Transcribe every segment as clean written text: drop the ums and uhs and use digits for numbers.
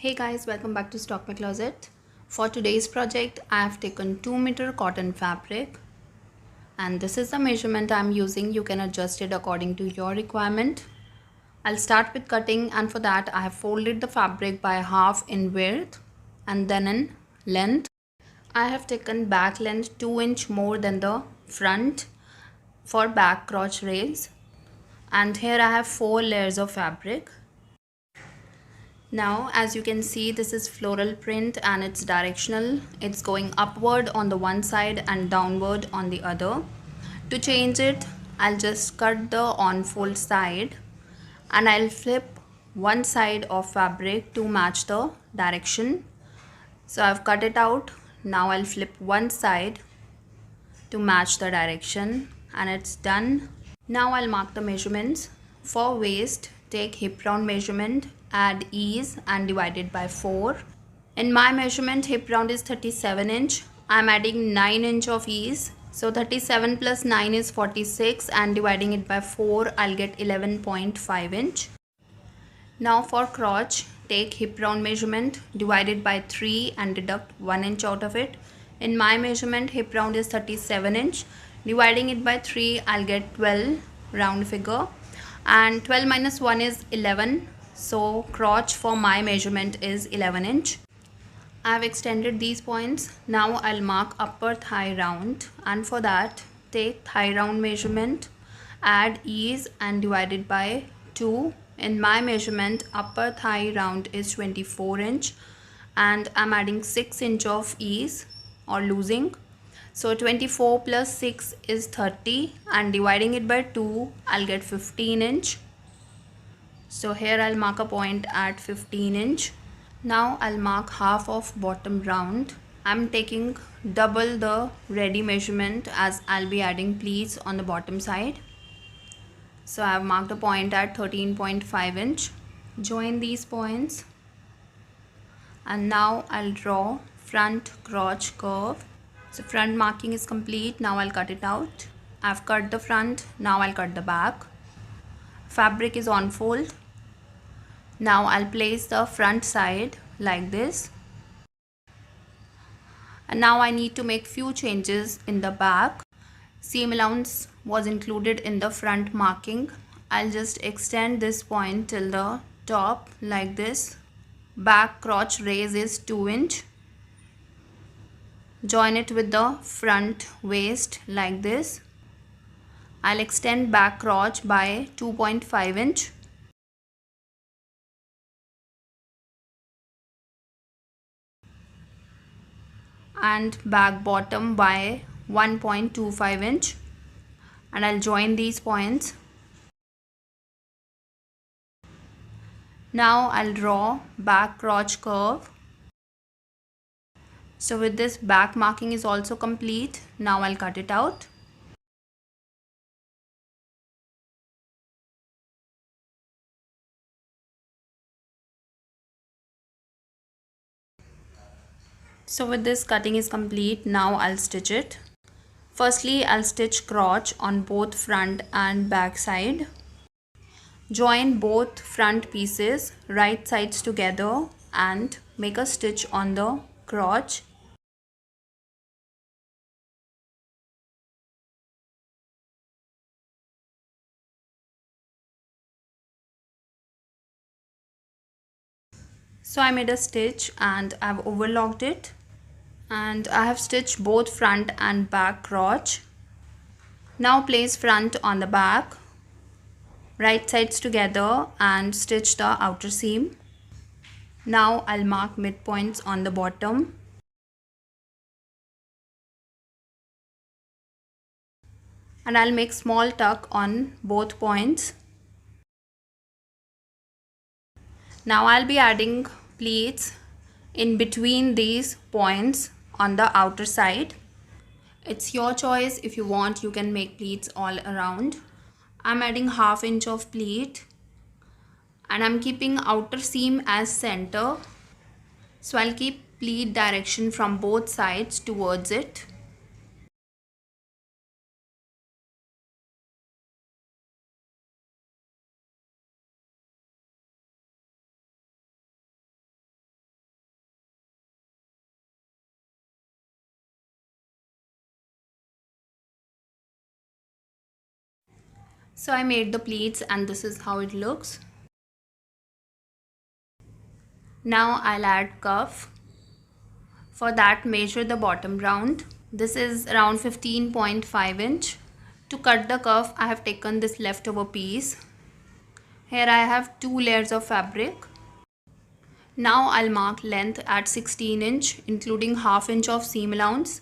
Hey guys, welcome back to Stock My Closet. For today's project, I have taken 2 meter cotton fabric and this is the measurement I am using. You can adjust it according to your requirement. I'll start with cutting, and for that I have folded the fabric by half in width and then in length. I have taken back length 2 inch more than the front for back crotch raise, and here I have 4 layers of fabric. Now as you can see, this is floral print and it's directional. It's going upward on the one side and downward on the other. To change it, I'll just cut the on fold side and I'll flip one side of fabric to match the direction. So I've cut it out. Now I'll flip one side to match the direction and it's done. Now I'll mark the measurements. For waist, take hip round measurement, add ease and divide it by 4. In my measurement, hip round is 37 inch. I'm adding 9 inch of ease. So 37 plus 9 is 46 and dividing it by 4, I'll get 11.5 inch. Now for crotch, take hip round measurement, divide it by 3 and deduct 1 inch out of it. In my measurement, hip round is 37 inch. Dividing it by 3, I'll get 12 round figure. And 12 minus 1 is 11. So crotch for my measurement is 11 inch. I have extended these points. Now I'll mark upper thigh round, and for that take thigh round measurement, add ease and divide it by 2. In my measurement, upper thigh round is 24 inch and I'm adding 6 inch of ease or losing. So 24 plus 6 is 30 and dividing it by 2, I'll get 15 inch. So here I'll mark a point at 15 inch. Now I'll mark half of bottom round. I'm taking double the ready measurement as I'll be adding pleats on the bottom side. So I have marked a point at 13.5 inch. Join these points. And now I'll draw front crotch curve. So front marking is complete. Now I'll cut it out. I've cut the front. Now I'll cut the back. Fabric is on fold. Now I'll place the front side like this. And now I need to make few changes in the back. Seam allowance was included in the front marking. I'll just extend this point till the top like this. Back crotch raise is 2 inch. Join it with the front waist like this. I'll extend back crotch by 2.5 inch. And back bottom by 1.25 inch, and I'll join these points. Now I'll draw back crotch curve. So with this, back marking is also complete. Now I'll cut it out. So with this, cutting is complete. Now I'll stitch it. Firstly, I'll stitch crotch on both front and back side. Join both front pieces right sides together and make a stitch on the crotch. So I made a stitch and I've overlocked it, and I have stitched both front and back crotch. Now place front on the back, right sides together and stitch the outer seam. Now I'll mark midpoints on the bottom. And I'll make small tuck on both points. Now I'll be adding pleats in between these points on the outer side. It's your choice. If you want, you can make pleats all around. I'm adding ½ inch of pleat and I'm keeping outer seam as center. So I'll keep pleat direction from both sides towards it. So I made the pleats and this is how it looks. Now I'll add cuff. For that, measure the bottom round. This is around 15.5 inch. To cut the cuff, I have taken this leftover piece. Here I have 2 layers of fabric. Now I'll mark length at 16 inch, including half inch of seam allowance,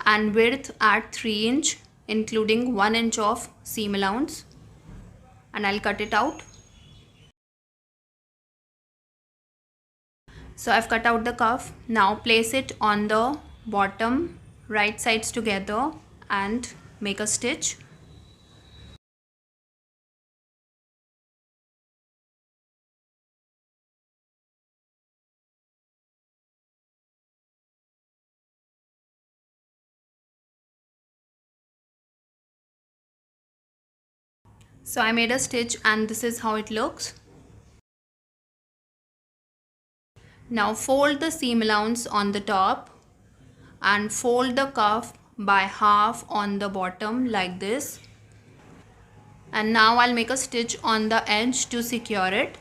and width at 3 inch, including 1 inch of seam allowance, and I'll cut it out. So I've cut out the cuff. Now place it on the bottom, right sides together and make a stitch. So I made a stitch and this is how it looks. Now fold the seam allowance on the top and fold the cuff by half on the bottom like this. And now I'll make a stitch on the edge to secure it.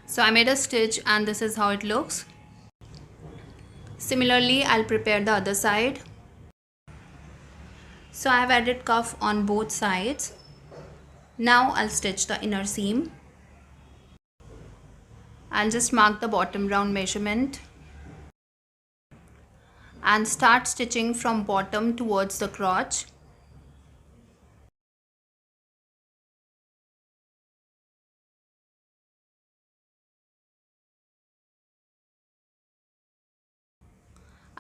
So I made a stitch and this is how it looks. Similarly, I'll prepare the other side. So I have added cuff on both sides. Now I'll stitch the inner seam. I'll just mark the bottom round measurement and start stitching from bottom towards the crotch.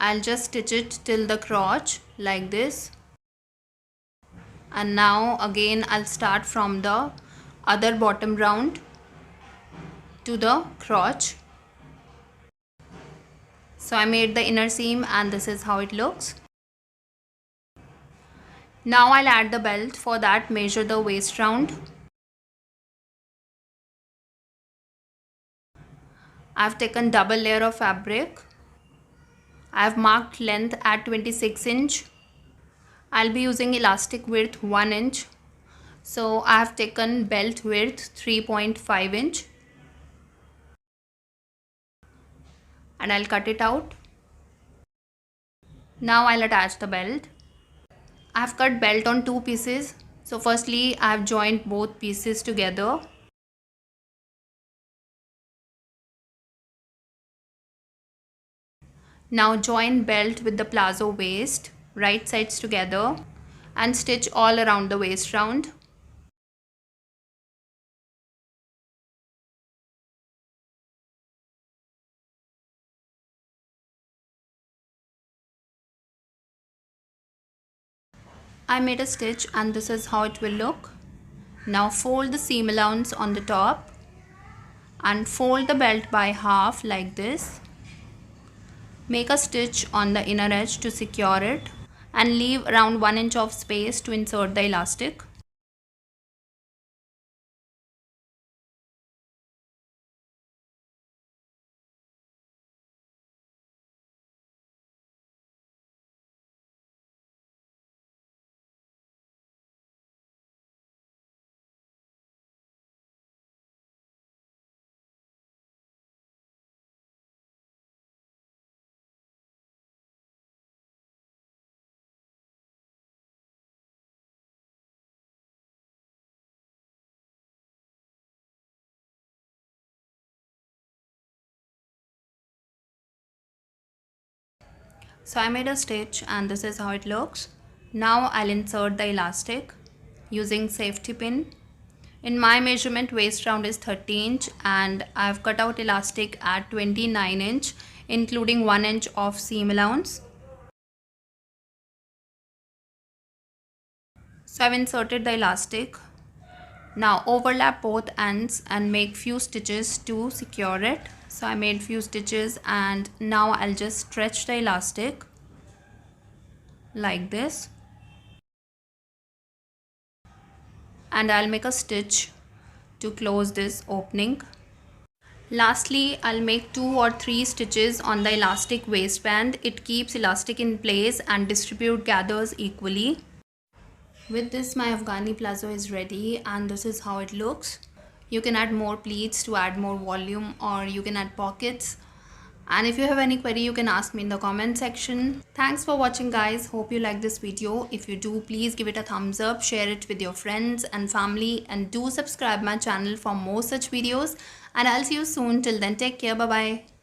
I'll just stitch it till the crotch like this. And now again I'll start from the other bottom round to the crotch. So I made the inner seam and this is how it looks. Now I'll add the belt. For that, measure the waist round. I've taken double layer of fabric. I've marked length at 26 inch. I'll be using elastic width 1 inch. So I have taken belt width 3.5 inch. And I'll cut it out. Now I'll attach the belt. I have cut belt on 2 pieces. So firstly, I have joined both pieces together. Now join belt with the palazzo waist, right sides together, and stitch all around the waist round. I made a stitch and this is how it will look. Now fold the seam allowance on the top and fold the belt by half like this. Make a stitch on the inner edge to secure it and leave around 1 inch of space to insert the elastic. So I made a stitch and this is how it looks. Now I'll insert the elastic using safety pin. In my measurement, waist round is 30 inch and I've cut out elastic at 29 inch, including 1 inch of seam allowance. So I've inserted the elastic. Now overlap both ends and make few stitches to secure it. So I made few stitches and now I'll just stretch the elastic like this. And I'll make a stitch to close this opening. Lastly, I'll make 2 or 3 stitches on the elastic waistband. It keeps elastic in place and distribute gathers equally. With this, my Afghani palazzo is ready, and this is how it looks. You can add more pleats to add more volume, or you can add pockets. And if you have any query, you can ask me in the comment section. Thanks for watching, guys. Hope you like this video. If you do, please give it a thumbs up, share it with your friends and family, and do subscribe my channel for more such videos. And I'll see you soon. Till then, take care. Bye bye.